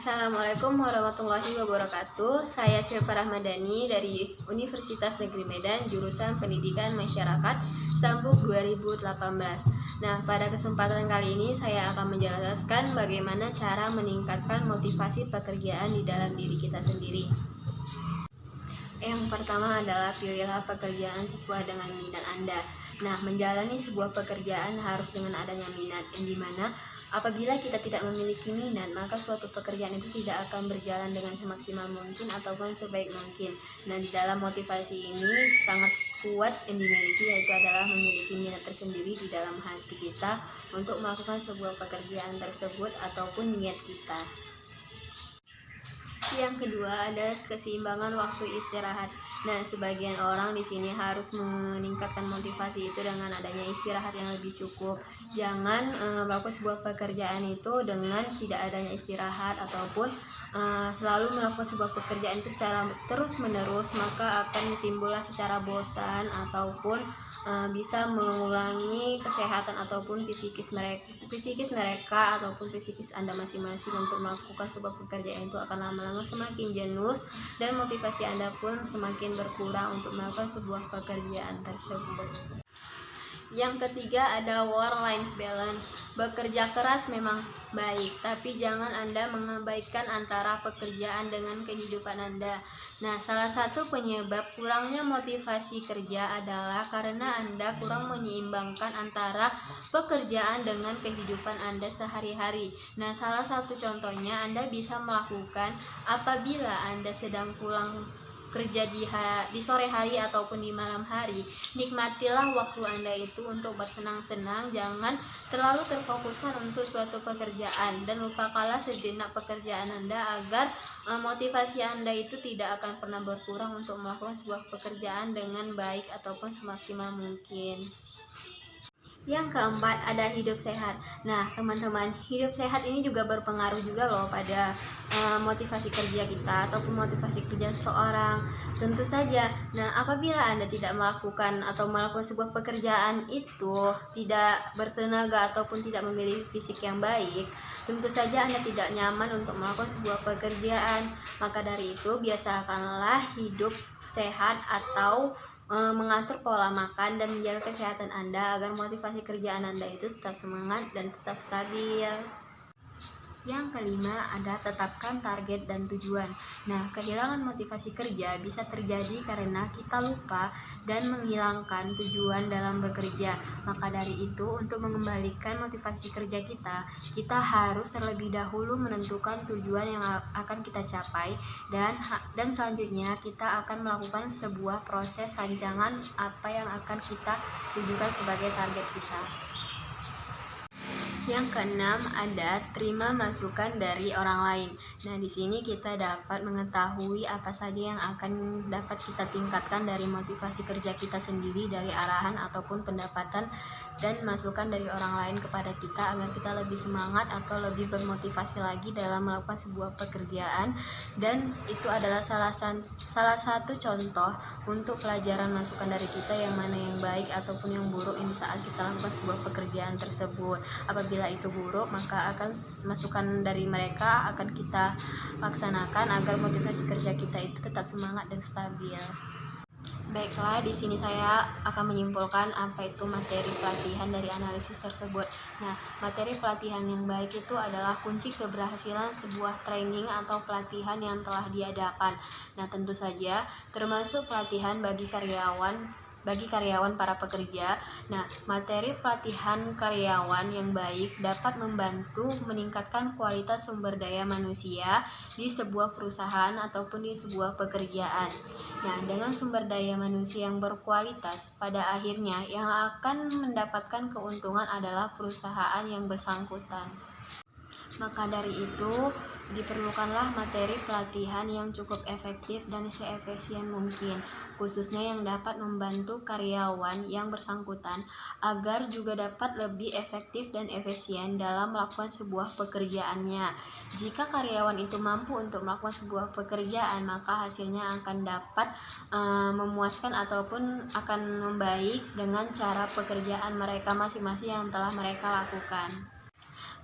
Assalamualaikum warahmatullahi wabarakatuh. Saya Silva Rahmadani dari Universitas Negeri Medan, jurusan Pendidikan Masyarakat, Sambung 2018. Nah, pada kesempatan kali ini saya akan menjelaskan bagaimana cara meningkatkan motivasi pekerjaan di dalam diri kita sendiri. Yang pertama adalah pilihlah pekerjaan sesuai dengan minat Anda. Nah, menjalani sebuah pekerjaan harus dengan adanya minat, yang dimana apabila kita tidak memiliki minat, maka suatu pekerjaan itu tidak akan berjalan dengan semaksimal mungkin ataupun sebaik mungkin. Nah, di dalam motivasi ini sangat kuat yang dimiliki, yaitu adalah memiliki minat tersendiri di dalam hati kita untuk melakukan sebuah pekerjaan tersebut ataupun niat kita. Yang kedua ada keseimbangan waktu istirahat. Nah, sebagian orang di sini harus meningkatkan motivasi itu dengan adanya istirahat yang lebih cukup. Jangan melakukan sebuah pekerjaan itu dengan tidak adanya istirahat ataupun selalu melakukan sebuah pekerjaan itu secara terus menerus, maka akan timbullah secara bosan ataupun bisa mengurangi kesehatan ataupun psikis mereka ataupun psikis Anda masing-masing untuk melakukan sebuah pekerjaan itu akan lama-lama semakin jenuh dan motivasi Anda pun semakin berkurang untuk melakukan sebuah pekerjaan tersebut. Yang ketiga ada work-life balance. Bekerja keras memang baik, tapi jangan Anda mengabaikan antara pekerjaan dengan kehidupan Anda. Nah, salah satu penyebab kurangnya motivasi kerja adalah karena Anda kurang menyeimbangkan antara pekerjaan dengan kehidupan Anda sehari-hari. Nah, salah satu contohnya Anda bisa melakukan apabila Anda sedang pulang kerja di sore hari ataupun di malam hari, nikmatilah waktu Anda itu untuk bersenang-senang, jangan terlalu terfokuskan untuk suatu pekerjaan dan lupakanlah sejenak pekerjaan Anda agar motivasi Anda itu tidak akan pernah berkurang untuk melakukan sebuah pekerjaan dengan baik ataupun semaksimal mungkin. Yang keempat ada hidup sehat. Nah, teman-teman, hidup sehat ini juga berpengaruh juga loh pada motivasi kerja kita ataupun motivasi kerja seseorang. Tentu saja. Nah, apabila Anda tidak melakukan sebuah pekerjaan itu tidak bertenaga ataupun tidak memiliki fisik yang baik, tentu saja Anda tidak nyaman untuk melakukan sebuah pekerjaan. Maka dari itu, biasakanlah hidup sehat atau mengatur pola makan dan menjaga kesehatan Anda agar motivasi kerjaan Anda itu tetap semangat dan tetap stabil. Yang kelima ada tetapkan target dan tujuan. Nah, kehilangan motivasi kerja bisa terjadi karena kita lupa dan menghilangkan tujuan dalam bekerja. Maka dari itu, untuk mengembalikan motivasi kerja kita harus terlebih dahulu menentukan tujuan yang akan kita capai dan selanjutnya kita akan melakukan sebuah proses rancangan apa yang akan kita tujukan sebagai target kita. Yang keenam ada terima masukan dari orang lain. Nah, di sini kita dapat mengetahui apa saja yang akan dapat kita tingkatkan dari motivasi kerja kita sendiri, dari arahan ataupun pendapatan dan masukan dari orang lain kepada kita agar kita lebih semangat atau lebih bermotivasi lagi dalam melakukan sebuah pekerjaan. Dan itu adalah salah satu contoh untuk pelajaran masukan dari kita yang mana yang baik ataupun yang buruk yang saat kita lakukan sebuah pekerjaan tersebut. Apabila itu buruk, maka akan masukan dari mereka akan kita laksanakan agar motivasi kerja kita itu tetap semangat dan stabil. Baiklah, di sini saya akan menyimpulkan apa itu materi pelatihan dari analisis tersebut. Nah, materi pelatihan yang baik itu adalah kunci keberhasilan sebuah training atau pelatihan yang telah diadakan. Nah, tentu saja termasuk pelatihan bagi karyawan para pekerja. Nah, materi pelatihan karyawan yang baik dapat membantu meningkatkan kualitas sumber daya manusia di sebuah perusahaan ataupun di sebuah pekerjaan. Nah, dengan sumber daya manusia yang berkualitas, pada akhirnya yang akan mendapatkan keuntungan adalah perusahaan yang bersangkutan. Maka dari itu, diperlukanlah materi pelatihan yang cukup efektif dan seefisien mungkin, khususnya yang dapat membantu karyawan yang bersangkutan agar juga dapat lebih efektif dan efisien dalam melakukan sebuah pekerjaannya. Jika karyawan itu mampu untuk melakukan sebuah pekerjaan, maka hasilnya akan dapat memuaskan ataupun akan membaik dengan cara pekerjaan mereka masing-masing yang telah mereka lakukan.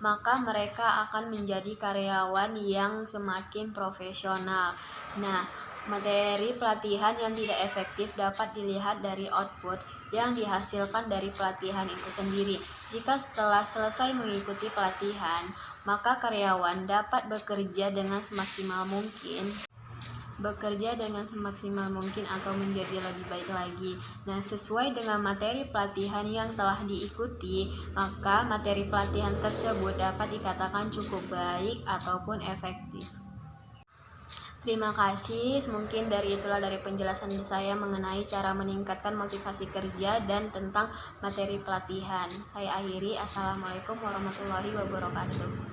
maka mereka akan menjadi karyawan yang semakin profesional. Nah, materi pelatihan yang tidak efektif dapat dilihat dari output yang dihasilkan dari pelatihan itu sendiri. Jika setelah selesai mengikuti pelatihan, maka karyawan dapat bekerja dengan semaksimal mungkin atau menjadi lebih baik lagi. Nah, sesuai dengan materi pelatihan yang telah diikuti, maka materi pelatihan tersebut dapat dikatakan cukup baik ataupun efektif. Terima kasih, mungkin dari penjelasan saya mengenai cara meningkatkan motivasi kerja dan tentang materi pelatihan. Saya akhiri, Assalamualaikum warahmatullahi wabarakatuh.